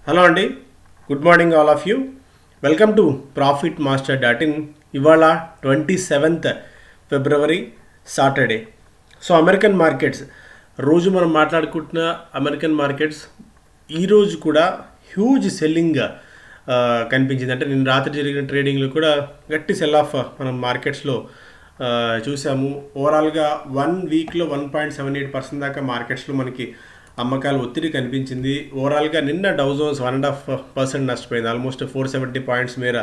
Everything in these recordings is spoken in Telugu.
హలో అండి, good morning all of you. Welcome to profit master dot in. ఇవాళ 27th ఫిబ్రవరి సాటర్డే. సో అమెరికన్ మార్కెట్స్ రోజు మనం మాట్లాడుకుంటున్న అమెరికన్ మార్కెట్స్ ఈరోజు కూడా హ్యూజ్ సెల్లింగ్ కనిపించింది. అంటే నిన్న రాత్రి జరిగిన ట్రేడింగ్లో కూడా గట్టి సెల్ ఆఫ్ మనం మార్కెట్స్లో చూసాము. ఓవరాల్గా 1 వీక్లో 1.78% దాకా మార్కెట్స్లో మనకి అమ్మకాలు ఒత్తిడి కనిపించింది. ఓవరాల్గా నిన్న డౌ జోన్స్ 1.5% నష్టపోయింది. ఆల్మోస్ట్ 470 పాయింట్స్ మేర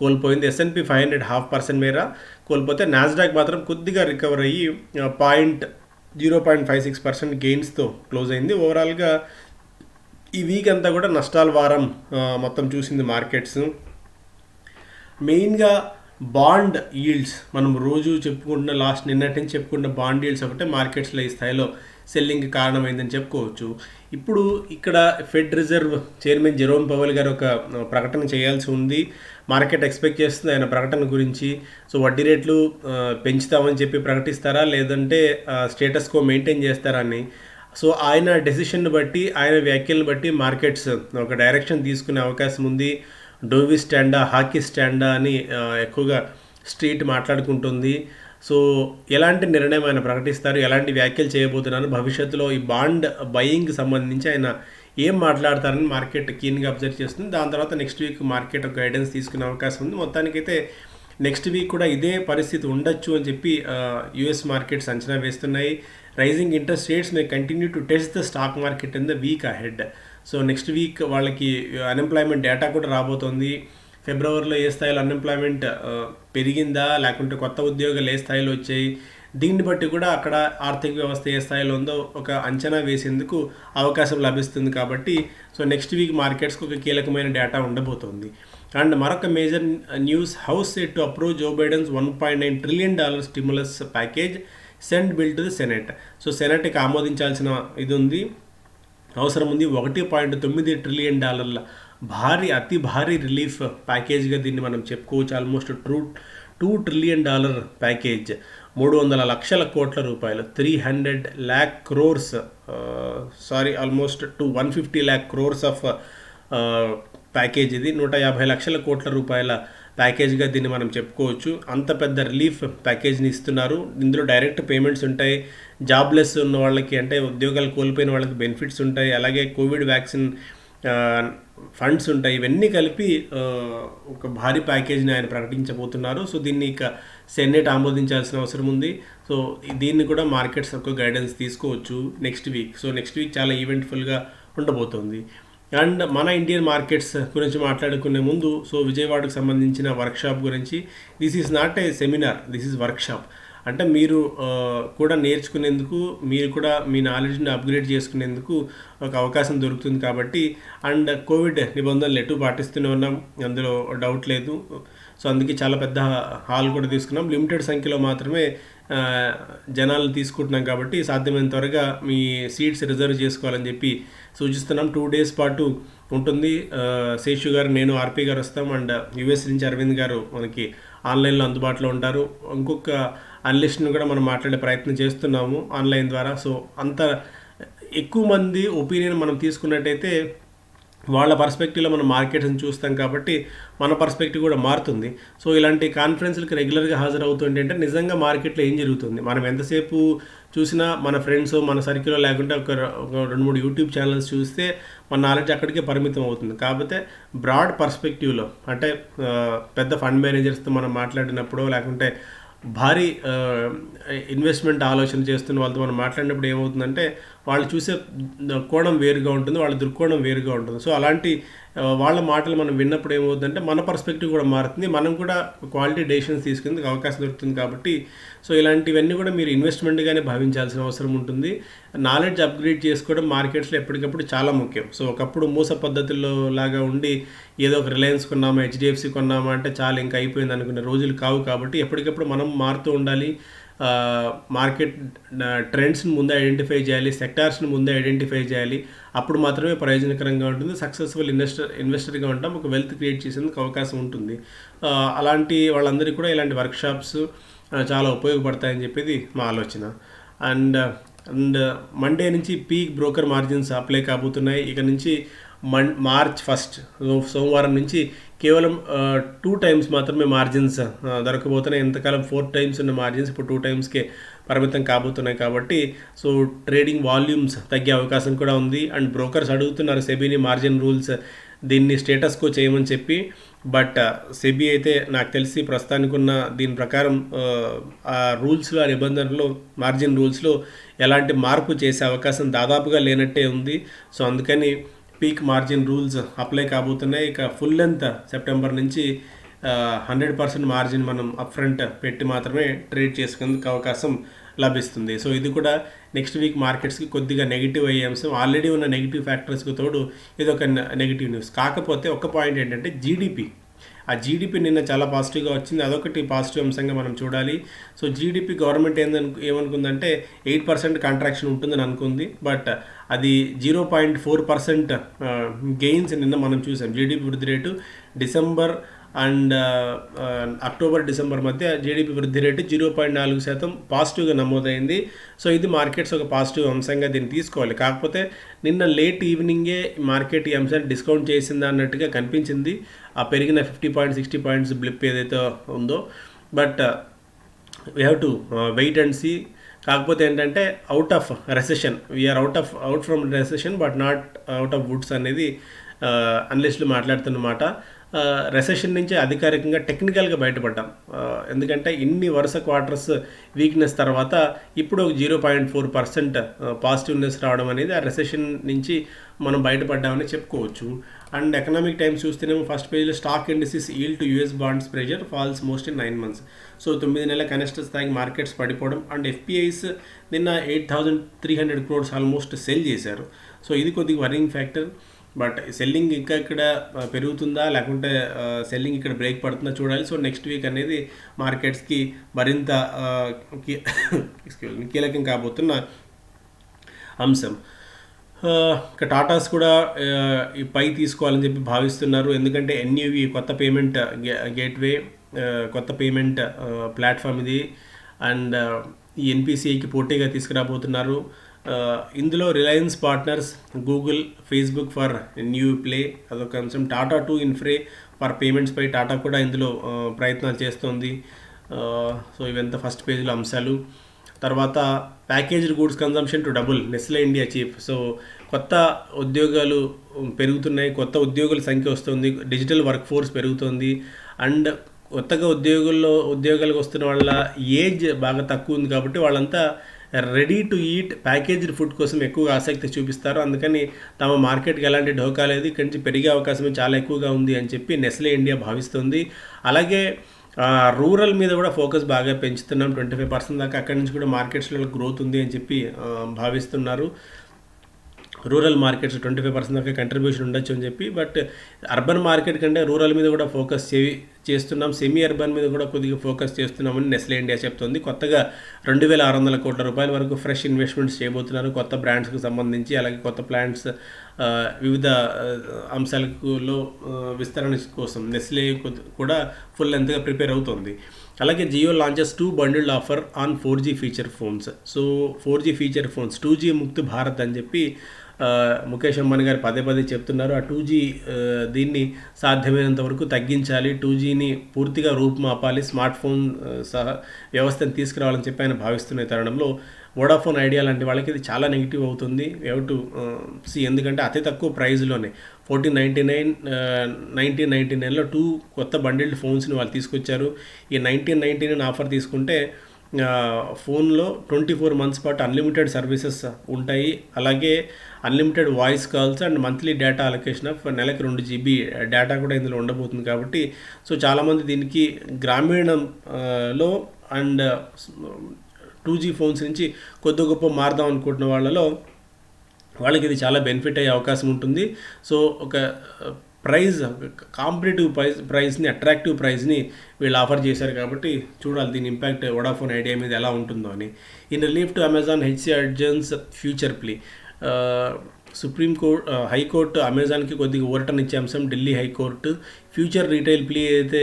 కోల్పోయింది. S&P 500 0.5% మేర కోల్పోతే నాస్డాక్ మాత్రం కొద్దిగా రికవర్ అయ్యి 0.56% గెయిన్స్తో క్లోజ్ అయింది. ఓవరాల్గా ఈ వీక్ అంతా కూడా నష్టాల వారం మొత్తం చూసింది మార్కెట్స్. మెయిన్గా బాండ్ ఈల్డ్స్ మనం రోజు చెప్పుకుంటున్న నిన్నటి నుంచి చెప్పుకుంటున్న బాండ్ ఈల్డ్స్ ఒకటే మార్కెట్స్లో ఈ స్థాయిలో సెల్లింగ్ కారణమైందని చెప్పుకోవచ్చు. ఇప్పుడు ఇక్కడ fed reserve chairman Jerome Powell గారు ఒక ప్రకటన చేయాల్సి ఉంది. మార్కెట్ ఎక్స్పెక్ట్ చేస్తుంది ఆయన ప్రకటన గురించి. సో వడ్డీ రేట్లు పెంచుతామని చెప్పి ప్రకటిస్తారా, లేదంటే స్టేటస్ కో మెయింటైన్ చేస్తారా అని. సో ఆయన డెసిషన్ని బట్టి, ఆయన వ్యాఖ్యలను బట్టి మార్కెట్స్ ఒక డైరెక్షన్ తీసుకునే అవకాశం ఉంది. డోవి స్టాండా, హాకీ స్టాండా అని ఎక్కువగా స్ట్రీట్ మాట్లాడుకుంటుంది. సో ఎలాంటి నిర్ణయం ఆయన ప్రకటిస్తారు, ఎలాంటి వ్యాఖ్యలు చేయబోతున్నారు, భవిష్యత్తులో ఈ బాండ్ బయింగ్కి సంబంధించి ఆయన ఏం మాట్లాడతారని మార్కెట్ కీన్గా అబ్జర్వ్ చేస్తుంది. దాని తర్వాత నెక్స్ట్ వీక్ మార్కెట్ ఒక గైడెన్స్ తీసుకునే అవకాశం ఉంది. మొత్తానికైతే నెక్స్ట్ వీక్ కూడా ఇదే పరిస్థితి ఉండొచ్చు అని చెప్పి యుఎస్ మార్కెట్స్ అంచనా వేస్తున్నాయి. Rising interest rates may continue to test the stock market in the week ahead. So next week వాళ్ళకి అన్ఎంప్లాయ్మెంట్ డేటా కూడా రాబోతోంది. ఫిబ్రవరిలో ఏ స్థాయిలో అన్ఎంప్లాయ్మెంట్ పెరిగిందా, లేకుంటే కొత్త ఉద్యోగాలు ఏ స్థాయిలో వచ్చాయి, దీన్ని బట్టి కూడా అక్కడ ఆర్థిక వ్యవస్థ ఏ స్థాయిలో ఉందో ఒక అంచనా వేసేందుకు అవకాశం లభిస్తుంది. కాబట్టి సో నెక్స్ట్ వీక్ మార్కెట్స్కి ఒక కీలకమైన డేటా ఉండబోతోంది. అండ్ మరొక major news, house set to approve Joe Biden's $1.9 trillion stimulus package send bill to the senate. So సెనెట్కి ఆమోదించాల్సిన ఇది ఉంది, అవసరం ఉంది. $1.9 trillion అతి భారీ రిలీఫ్ ప్యాకేజ్గా దీన్ని మనం చెప్పుకోవచ్చు. ఆల్మోస్ట్ $2 trillion ప్యాకేజ్, 300 లక్షల కోట్ల రూపాయలు, 300 lakh crores, almost 150 lakh crores of package. ఇది 150 లక్షల కోట్ల రూపాయల ప్యాకేజ్గా దీన్ని మనం చెప్పుకోవచ్చు. అంత పెద్ద రిలీఫ్ ప్యాకేజ్ని ఇస్తున్నారు. ఇందులో డైరెక్ట్ పేమెంట్స్ ఉంటాయి, జాబ్లెస్ ఉన్న వాళ్ళకి అంటే ఉద్యోగాలు కోల్పోయిన వాళ్ళకి బెనిఫిట్స్ ఉంటాయి, అలాగే కోవిడ్ వ్యాక్సిన్ ఫండ్స్ ఉంటాయి. ఇవన్నీ కలిపి ఒక భారీ ప్యాకేజ్ని ఆయన ప్రకటించబోతున్నారు. సో దీన్ని ఇక సెనెట్ ఆమోదించాల్సిన అవసరం ఉంది. సో దీన్ని కూడా మార్కెట్స్ ఒక గైడెన్స్ తీసుకోవచ్చు next week. So next week చాలా ఈవెంట్ఫుల్గా ఉండబోతోంది. అండ్ మన ఇండియన్ మార్కెట్స్ గురించి మాట్లాడుకునే ముందు, సో విజయవాడకు సంబంధించిన వర్క్షాప్ గురించి, this is not a seminar, this is workshop. అంటే మీరు కూడా నేర్చుకునేందుకు, మీరు కూడా మీ నాలెడ్జ్ని అప్గ్రేడ్ చేసుకునేందుకు ఒక అవకాశం దొరుకుతుంది. కాబట్టి అండ్ కోవిడ్ నిబంధనలు ఎటు పాటిస్తూనే ఉన్నాం, అందులో డౌట్ లేదు. సో అందుకే చాలా పెద్ద హాల్ కూడా తీసుకున్నాం. లిమిటెడ్ సంఖ్యలో మాత్రమే జనాలు తీసుకుంటున్నాం. కాబట్టి సాధ్యమైనంత త్వరగా మీ సీట్స్ రిజర్వ్ చేసుకోవాలని చెప్పి సూచిస్తున్నాం. 2 days పాటు ఉంటుంది. శేషు గారు, నేను, ఆర్పి గారు వస్తాం. అండ్ యుఎస్ నుంచి అరవింద్ గారు మనకి ఆన్లైన్లో అందుబాటులో ఉంటారు. ఇంకొక అనలిస్ట్ని కూడా మనం మాట్లాడే ప్రయత్నం చేస్తున్నాము ఆన్లైన్ ద్వారా. సో అంత ఎక్కువ మంది ఒపీనియన్ మనం తీసుకున్నట్టయితే వాళ్ళ పర్స్పెక్టివ్లో మనం మార్కెట్స్ని చూస్తాం, కాబట్టి మన పర్స్పెక్టివ్ కూడా మారుతుంది. సో ఇలాంటి కాన్ఫరెన్స్లకు రెగ్యులర్గా హాజరవుతుంటే అంటే నిజంగా మార్కెట్లో ఏం జరుగుతుంది, మనం ఎంతసేపు చూసినా మన ఫ్రెండ్స్, మన సర్కిల్లో లేకుంటే ఒక 2-3 యూట్యూబ్ ఛానల్స్ చూస్తే మన నాలెడ్జ్ అక్కడికే పరిమితం అవుతుంది. కాకపోతే బ్రాడ్ పర్స్పెక్టివ్లో అంటే పెద్ద ఫండ్ మేనేజర్స్తో మనం మాట్లాడినప్పుడు, లేకుంటే భారీ ఇన్వెస్ట్మెంట్ ఆలోచన చేస్తున్న వాళ్ళతో మనం మాట్లాడినప్పుడు ఏమవుతుందంటే వాళ్ళు చూసే కోణం వేరుగా ఉంటుంది, వాళ్ళ దృక్కోణం వేరుగా ఉంటుంది. సో అలాంటి వాళ్ళ మాటలు మనం విన్నప్పుడు ఏమవుతుందంటే మన పర్స్పెక్టివ్ కూడా మారుతుంది, మనం కూడా క్వాలిటీ డెసిషన్స్ తీసుకునేందుకు అవకాశం దొరుకుతుంది. కాబట్టి సో ఇలాంటివన్నీ కూడా మీరు ఇన్వెస్ట్మెంట్గానే భావించాల్సిన అవసరం ఉంటుంది. నాలెడ్జ్ అప్గ్రేడ్ చేసుకోవడం మార్కెట్స్లో ఎప్పటికప్పుడు చాలా ముఖ్యం. సో ఒకప్పుడు మూస పద్ధతుల్లో లాగా ఉండి ఏదో ఒక రిలయన్స్ కొన్నామా, హెచ్డిఎఫ్సి కొన్నామా అంటే చాలా ఇంకా అయిపోయింది అనుకునే రోజులు కావు. కాబట్టి ఎప్పటికప్పుడు మనం మారుతూ ఉండాలి. మార్కెట్ ట్రెండ్స్ని ముందే ఐడెంటిఫై చేయాలి, సెక్టార్స్ని ముందే ఐడెంటిఫై చేయాలి. అప్పుడు మాత్రమే ప్రయోజనకరంగా ఉంటుంది, సక్సెస్ఫుల్ ఇన్వెస్టర్గా ఉంటాం, ఒక వెల్త్ క్రియేట్ చేసేందుకు అవకాశం ఉంటుంది. అలాంటి వాళ్ళందరికీ కూడా ఇలాంటి వర్క్షాప్స్ చాలా ఉపయోగపడతాయని చెప్పేది మా ఆలోచన. అండ్ మండే నుంచి పీక్ బ్రోకర్ మార్జిన్స్ అప్లై కాబోతున్నాయి. ఇక నుంచి మార్చ్ 1 సోమవారం నుంచి కేవలం 2 టైమ్స్ మాత్రమే మార్జిన్స్ దొరకబోతున్నాయి. ఎంతకాలం 4 టైమ్స్ ఉన్న మార్జిన్స్ ఇప్పుడు 2 టైమ్స్కే పరిమితం కాబోతున్నాయి. కాబట్టి సో ట్రేడింగ్ వాల్యూమ్స్ తగ్గే అవకాశం కూడా ఉంది. అండ్ బ్రోకర్స్ అడుగుతున్నారు సెబీని మార్జిన్ రూల్స్ దీన్ని స్టేటస్ కో చేయమని చెప్పి. బట్ సెబీ అయితే నాకు తెలిసి ప్రస్తుతానికి ఉన్న దీని ప్రకారం ఆ రూల్స్లో, ఆ నిబంధనలో, మార్జిన్ రూల్స్లో ఎలాంటి మార్పు చేసే అవకాశం దాదాపుగా లేనట్టే ఉంది. సో అందుకని పీక్ మార్జిన్ రూల్స్ అప్లై కాబోతున్నాయి. ఇక ఫుల్ లెంత్ సెప్టెంబర్ నుంచి 100% మార్జిన్ మనం అప్ఫ్రంట్ పెట్టి మాత్రమే ట్రేడ్ చేసుకునేందుకు అవకాశం లభిస్తుంది. సో ఇది కూడా నెక్స్ట్ వీక్ మార్కెట్స్కి కొద్దిగా నెగిటివ్ అయ్యే అంశం. ఆల్రెడీ ఉన్న నెగిటివ్ ఫ్యాక్టర్స్కి తోడు ఇది ఒక నెగిటివ్ న్యూస్. కాకపోతే ఒక పాయింట్ ఏంటంటే జీడిపి. ఆ జీడిపి నిన్న చాలా పాజిటివ్గా వచ్చింది. అదొకటి పాజిటివ్ అంశంగా మనం చూడాలి. సో జీడిపి గవర్నమెంట్ ఏమనుకుందంటే 8% కాంట్రాక్షన్ ఉంటుందని అనుకుంది. బట్ అది 0.4% గెయిన్స్ నిన్న మనం చూసాం. జీడిపి వృద్ధి rate December and October December మధ్య జీడిపి వృద్ధి రేటు 0.4% పాజిటివ్గా నమోదైంది. సో ఇది మార్కెట్స్ ఒక పాజిటివ్ అంశంగా దీన్ని తీసుకోవాలి. కాకపోతే నిన్న లేట్ ఈవినింగే మార్కెట్ ఈ అంశాన్ని డిస్కౌంట్ చేసిందా అన్నట్టుగా కనిపించింది. ఆ పెరిగిన 50 పాయింట్స్ 60 పాయింట్స్ బ్లిప్ ఏదైతే ఉందో. But we have to wait and see. కాకపోతే ఏంటంటే out of recession, we're out from recession but not out of woods అనేది అనలిస్టులు మాట్లాడుతున్నమాట. రెసెషన్ నుంచి అధికారికంగా టెక్నికల్గా బయటపడ్డాం. ఎందుకంటే ఇన్ని వరుస క్వార్టర్స్ వీక్నెస్ తర్వాత ఇప్పుడు 0.4% పాజిటివ్నెస్ రావడం అనేది ఆ రెసెషన్ నుంచి మనం బయటపడ్డామని చెప్పుకోవచ్చు. అండ్ ఎకనామిక్ టైమ్స్ చూస్తేనేమో ఫస్ట్ పేజ్లో stock indices yield to US bonds pressure falls most in 9 months. So 9 నెలల కనిష్ట స్థాయికి మార్కెట్స్ పడిపోవడం. అండ్ ఎఫ్పిఐస్ నిన్న 8,300 crores ఆల్మోస్ట్ సెల్ చేశారు. సో ఇది కొద్దిగా వరింగ్ ఫ్యాక్టర్. బట్ సెల్లింగ్ ఇంకా ఇక్కడ పెరుగుతుందా లేకుంటే సెల్లింగ్ ఇక్కడ బ్రేక్ పడుతుందా చూడాలి. సో నెక్స్ట్ వీక్ అనేది మార్కెట్స్కి మరింత కీలకం కాబోతున్న అంశం. ఇక టాటాస్ కూడా ఈ పై తీసుకోవాలని చెప్పి భావిస్తున్నారు. ఎందుకంటే ఎన్యూవి కొత్త పేమెంట్ గేట్వే, కొత్త పేమెంట్ ప్లాట్ఫామ్ ఇది. అండ్ ఈ ఎన్పిసిఐకి పోటీగా తీసుకురాబోతున్నారు. ఇందులో Reliance partners, Google, Facebook for new play అదొక అంశం. టాటా టు ఇన్ఫ్రే ఫర్ పేమెంట్స్ పై టాటా కూడా ఇందులో ప్రయత్నాలు చేస్తోంది. సో ఇవంతా ఫస్ట్ పేజ్లో అంశాలు. తర్వాత packaged goods consumption to double Nestle India chief. So కొత్త ఉద్యోగాలు పెరుగుతున్నాయి, కొత్త ఉద్యోగుల సంఖ్య వస్తుంది, డిజిటల్ వర్క్ ఫోర్స్ పెరుగుతుంది. అండ్ కొత్తగా ఉద్యోగాలకు వస్తున్న వాళ్ళ ఏజ్ బాగా తక్కువ ఉంది కాబట్టి వాళ్ళంతా ready to eat packaged food కోసం ఎక్కువగా ఆసక్తి చూపిస్తారు. అందుకని తమ మార్కెట్కి ఎలాంటి ఢోకా లేదు, ఇక్కడి నుంచి పెరిగే అవకాశం చాలా ఎక్కువగా ఉంది అని చెప్పి నెస్లే ఇండియా భావిస్తుంది. అలాగే రూరల్ మీద కూడా ఫోకస్ బాగా పెంచుతున్నాం. 25% దాకా అక్కడి నుంచి కూడా మార్కెట్స్లో గ్రోత్ ఉంది అని చెప్పి భావిస్తున్నారు. రూరల్ మార్కెట్స్ 25% దాకా కంట్రిబ్యూషన్ ఉండొచ్చు అని చెప్పి. బట్ అర్బన్ మార్కెట్ కంటే రూరల్ మీద కూడా ఫోకస్ చేస్తున్నాం, సెమీ అర్బన్ మీద కూడా కొద్దిగా ఫోకస్ చేస్తున్నామని నెస్లే ఇండియా చెప్తుంది. కొత్తగా 2,600 కోట్ల రూపాయల వరకు ఫ్రెష్ ఇన్వెస్ట్మెంట్స్ చేయబోతున్నారు కొత్త బ్రాండ్స్కి సంబంధించి. అలాగే కొత్త ప్లాంట్స్ వివిధ అంశాలలో విస్తరణ కోసం నెస్లే కూడా ఫుల్ లెంత్గా ప్రిపేర్ అవుతుంది. అలాగే Jio launches 2 bundled offer on 4G feature phones. So 4G feature phones 2G Mukt Bharat అని చెప్పి ముఖేష్ అంబానీ గారు పదే పదే చెప్తున్నారు. ఆ 2G దీన్ని సాధ్యమైనంత వరకు తగ్గించాలి, 2Gని పూర్తిగా రూపుమాపాలి, స్మార్ట్ ఫోన్ సహా వ్యవస్థను తీసుకురావాలని చెప్పి ఆయన భావిస్తున్న తరుణంలో వోడాఫోన్ ఐడియా లాంటి వాళ్ళకి ఇది చాలా నెగిటివ్ అవుతుంది. Have to see. ఎందుకంటే అతి తక్కువ ప్రైజ్లోనే 1999లో 2 కొత్త బండిల్డ్ ఫోన్స్ని వాళ్ళు తీసుకొచ్చారు. ఈ 1999 ఆఫర్ తీసుకుంటే ఫోన్లో 24 months పాటు అన్లిమిటెడ్ సర్వీసెస్ ఉంటాయి. అలాగే unlimited voice calls and monthly data allocation of నెలకు 2 GB డేటా కూడా ఇందులో ఉండబోతుంది. కాబట్టి సో చాలామంది దీనికి గ్రామీణంలో అండ్ 2G ఫోన్స్ నుంచి కొద్ది గొప్ప మారదాం అనుకుంటున్న వాళ్ళకి ఇది చాలా బెనిఫిట్ అయ్యే అవకాశం ఉంటుంది. సో ఒక కాంపిటేటివ్ ప్రైస్ని, అట్రాక్టివ్ ప్రైస్ని వీళ్ళు ఆఫర్ చేశారు. కాబట్టి చూడాలి దీని ఇంపాక్ట్ వోడాఫోన్ ఐడియా మీద ఎలా ఉంటుందో అని. In relief to Amazon HC adjourns future play. High court అమెజాన్కి కొద్దిగా ఊరటన ఇచ్చే అంశం. Delhi high court future retail play అయితే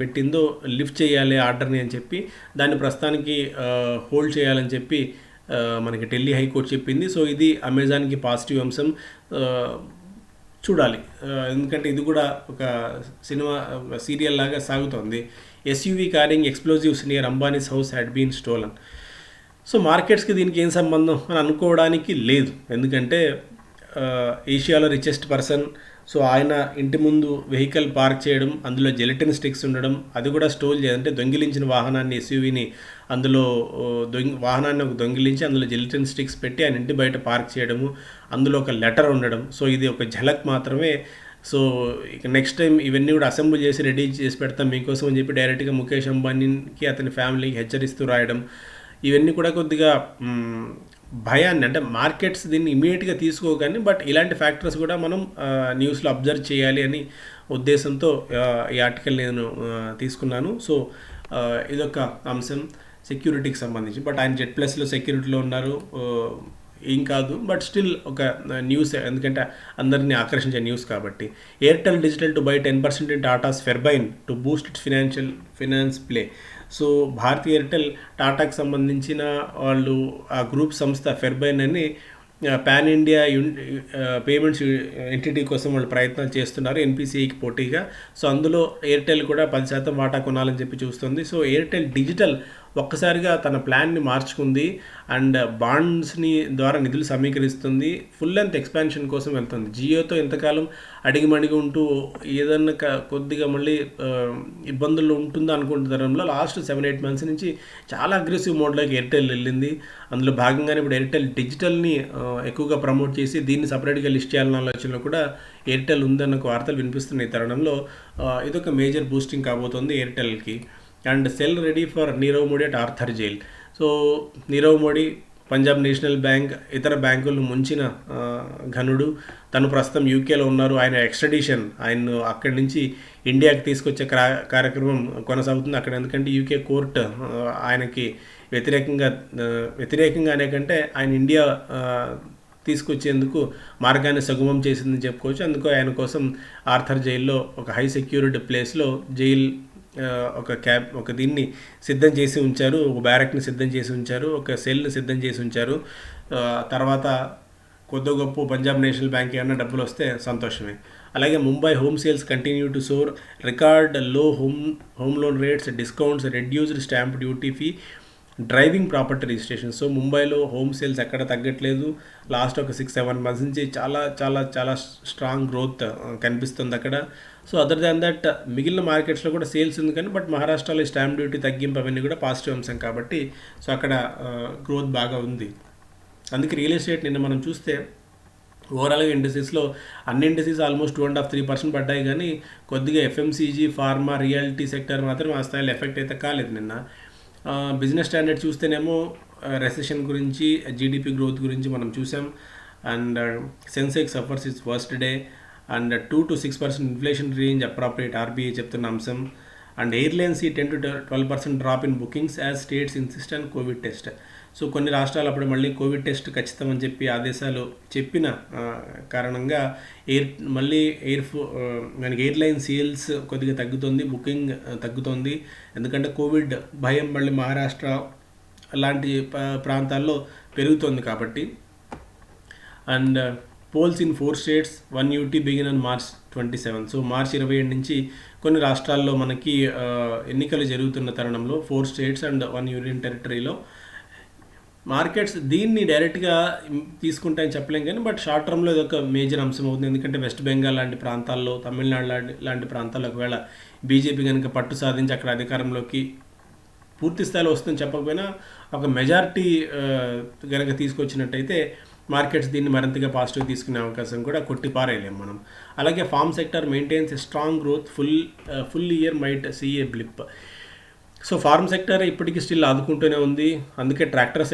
పెట్టిందో లిఫ్ట్ చేయాలి ఆర్డర్ని అని చెప్పి దాన్ని ప్రస్తుతానికి హోల్డ్ చేయాలని చెప్పి మనకి ఢిల్లీ హైకోర్టు చెప్పింది. సో ఇది అమెజాన్కి పాజిటివ్ అంశం. చూడాలి. ఎందుకంటే ఇది కూడా ఒక సినిమా సీరియల్ లాగా సాగుతోంది. SUV carrying explosives near Ambani's house had been stolen. So మార్కెట్స్కి దీనికి ఏం సంబంధం అని అనుకోవడానికి లేదు. ఎందుకంటే ఏషియాలో రిచెస్ట్ పర్సన్, సో ఆయన ఇంటి ముందు వెహికల్ పార్క్ చేయడం, అందులో జెలటిన్ స్టిక్స్ ఉండడం, అది కూడా స్టోల్ చేయాలంటే దొంగిలించిన వాహనాన్ని, ఎస్యూవీని అందులో వాహనాన్ని దొంగిలించి అందులో జెలటిన్ స్టిక్స్ పెట్టి ఆయన ఇంటి బయట పార్క్ చేయడము, అందులో ఒక లెటర్ ఉండడం. సో ఇది ఒక ఝలక్ మాత్రమే. సో ఇక నెక్స్ట్ టైం ఇవన్నీ కూడా అసెంబుల్ చేసి రెడీ చేసి పెడతాం మీకోసం అని చెప్పి డైరెక్ట్గా ముఖేష్ అంబానీకి అతని ఫ్యామిలీకి హెచ్చరిస్తూ రాయడం, ఇవన్నీ కూడా కొద్దిగా భయాన్ని, అంటే మార్కెట్స్ దీన్ని ఇమీడియట్గా తీసుకోగానే, బట్ ఇలాంటి ఫ్యాక్టర్స్ కూడా మనం న్యూస్లో అబ్జర్వ్ చేయాలి అని ఉద్దేశంతో ఈ ఆర్టికల్ నేను తీసుకున్నాను. సో ఇదొక అంశం సెక్యూరిటీకి సంబంధించి. బట్ ఆయన జెడ్ ప్లస్లో సెక్యూరిటీలో ఉన్నారు, ఏం కాదు, బట్ స్టిల్ ఒక న్యూస్, ఎందుకంటే అందరినీ ఆకర్షించే న్యూస్ కాబట్టి. Airtel digital to buy 10% in Tata's ఫెర్బైన్ to boost its finance play. So Bharti Airtel టాటాకి సంబంధించిన వాళ్ళు ఆ గ్రూప్ సంస్థ ఫెర్బైన్ అని పాన్ ఇండియా పేమెంట్స్ ఎంటిటీ కోసం వాళ్ళు ప్రయత్నాలు చేస్తున్నారు ఎన్పిసిఐకి పోటీగా. సో అందులో ఎయిర్టెల్ కూడా 10% వాటా కొనాలని చెప్పి చూస్తుంది. సో ఎయిర్టెల్ డిజిటల్ ఒక్కసారిగా తన ప్లాన్ని మార్చుకుంది అండ్ బాండ్స్ని ద్వారా నిధులు సమీకరిస్తుంది, ఫుల్ లెంత్ ఎక్స్పాన్షన్ కోసం వెళ్తుంది. జియోతో ఇంతకాలం అడిగిమడిగి ఉంటూ ఏదన్నా కొద్దిగా మళ్ళీ ఇబ్బందులు ఉంటుందో అనుకుంటున్న తరంలో లాస్ట్ 7-8 మంత్స్ నుంచి చాలా అగ్రెసివ్ మోడ్లోకి ఎయిర్టెల్ వెళ్ళింది. అందులో భాగంగానే ఇప్పుడు ఎయిర్టెల్ డిజిటల్ని ఎక్కువగా ప్రమోట్ చేసి దీన్ని సపరేట్గా లిస్ట్ చేయాలన్న ఆలోచనలో కూడా ఎయిర్టెల్ ఉందన్న వార్తలు వినిపిస్తున్న ఈ తరుణంలో ఇదొక మేజర్ బూస్టింగ్ కాబోతోంది ఎయిర్టెల్కి. And cell ready for Nirav Modi at Arthur jail. So Nirav Modi Punjab national bank ఇతర బ్యాంకులను ముంచిన ఘనుడు, తను ప్రస్తుతం యూకేలో ఉన్నారు. ఆయన ఎక్స్ట్రడిషన్, ఆయన అక్కడి నుంచి ఇండియాకి తీసుకొచ్చే కార్యక్రమం కొనసాగుతుంది అక్కడ. ఎందుకంటే యూకే కోర్ట్ ఆయనకి వ్యతిరేకంగా అనే కంటే ఆయన ఇండియా తీసుకొచ్చేందుకు మార్గాన్ని సుగమం చేసిందని చెప్పుకోవచ్చు. అందుకు ఆయన కోసం ఆర్థర్ జైల్లో ఒక హై సెక్యూరిటీ ప్లేస్లో జైల్ ఒక దీన్ని సిద్ధం చేసి ఉంచారు, ఒక బ్యారక్ని సిద్ధం చేసి ఉంచారు, ఒక సెల్ని సిద్ధం చేసి ఉంచారు. తర్వాత కొద్ది గొప్ప పంజాబ్ నేషనల్ బ్యాంక్ ఏమన్నా డబ్బులు వస్తే సంతోషమే. అలాగే Mumbai home sales continue to soar, record low home loan rates, discounts, reduced stamp duty fee, driving property registration. So ముంబైలో హోమ్ సేల్స్ ఎక్కడ తగ్గట్లేదు. లాస్ట్ ఒక 6-7 మంత్స్ నుంచి చాలా చాలా చాలా స్ట్రాంగ్ గ్రోత్ కనిపిస్తుంది అక్కడ. సో అదర్ దాన్ దట్ మిగిలిన మార్కెట్స్లో కూడా సేల్స్ ఉంది కానీ, బట్ మహారాష్ట్రలో స్టాంప్ డ్యూటీ తగ్గింపు అవన్నీ కూడా పాజిటివ్ అంశం కాబట్టి సో అక్కడ గ్రోత్ బాగా ఉంది. అందుకే రియల్ ఎస్టేట్ నిన్న మనం చూస్తే ఓవరాల్గా ఇండస్ట్రీస్లో అన్ని ఇండస్ట్రీస్ ఆల్మోస్ట్ 2.5-3% పడ్డాయి, కానీ కొద్దిగా ఎఫ్ఎంసీజీ, ఫార్మా, రియాలిటీ సెక్టర్ మాత్రం ఆ స్థాయిలో ఎఫెక్ట్ అయితే కాలేదు నిన్న. బిజినెస్ స్టాండర్డ్ చూస్తేనేమో రెసెషన్ గురించి, జీడిపి గ్రోత్ గురించి మనం చూసాం. And Sensex suffers it's worst day and 2-6% inflation range appropriate RBI చెప్తున్న అంశం. And airlines 10-12% drop in bookings as states insist on Covid test. So కొన్ని రాష్ట్రాలు అప్పుడు మళ్ళీ కోవిడ్ టెస్ట్ ఖచ్చితం అని చెప్పి ఆదేశాలు చెప్పిన కారణంగా మళ్ళీ మనకి ఎయిర్లైన్ సేల్స్ కొద్దిగా తగ్గుతుంది, బుకింగ్ తగ్గుతుంది. ఎందుకంటే కోవిడ్ భయం మళ్ళీ మహారాష్ట్ర లాంటి ప్రాంతాల్లో పెరుగుతుంది కాబట్టి. And polls in 4 states, 1 UT begin on March 27. సో మార్చి 27 నుంచి కొన్ని రాష్ట్రాల్లో మనకి ఎన్నికలు జరుగుతున్న తరుణంలో 4 states అండ్ 1 union territoryలో మార్కెట్స్ దీన్ని డైరెక్ట్గా తీసుకుంటాయని చెప్పలేం కానీ, బట్ షార్ట్ టర్మ్లో ఇది ఒక మేజర్ అంశం అవుతుంది. ఎందుకంటే వెస్ట్ బెంగాల్ లాంటి ప్రాంతాల్లో, తమిళనాడు లాంటి ప్రాంతాల్లో ఒకవేళ బీజేపీ కనుక పట్టు సాధించి అక్కడ అధికారంలోకి పూర్తి స్థాయిలో వస్తుందని చెప్పకపోయినా ఒక మెజారిటీ కనుక తీసుకొచ్చినట్టయితే మార్కెట్స్ దీన్ని మరింతగా పాజిటివ్ తీసుకునే అవకాశం కూడా కొట్టి పారేయలేము మనం. అలాగే farm sector maintains strong growth, full year might see a blip. So farm sector ఇప్పటికీ స్టిల్ ఆదుకుంటూనే ఉంది. అందుకే ట్రాక్టర్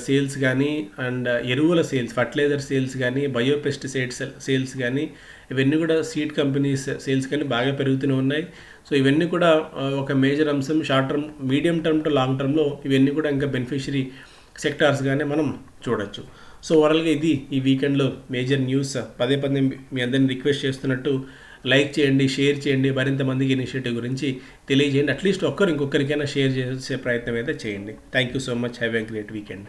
సేల్స్ కానీ, అండ్ ఎరువుల సేల్స్, ఫర్టిలైజర్ సేల్స్ కానీ, బయోపెస్టిసైడ్స్ సేల్స్ కానీ, ఇవన్నీ కూడా సీడ్ కంపెనీస్ సేల్స్ కానీ బాగా పెరుగుతూనే ఉన్నాయి. సో ఇవన్నీ కూడా ఒక మేజర్ అంశం. Short term, medium term two long టర్మ్లో ఇవన్నీ కూడా ఇంకా బెనిఫిషరీ సెక్టార్స్గానే మనం చూడొచ్చు. సో ఓవరాల్గా ఇది ఈ వీకెండ్లో మేజర్ న్యూస్. పదే మీ అందరిని రిక్వెస్ట్ చేస్తున్నట్టు లైక్ చేయండి, షేర్ చేయండి, మరింత మందికి ఇనిషియేటివ్ గురించి తెలియజేయండి. అట్లీస్ట్ ఇంకొకరికైనా షేర్ చేసే ప్రయత్నం అయితే చేయండి. Thank you so much. Have a great weekend.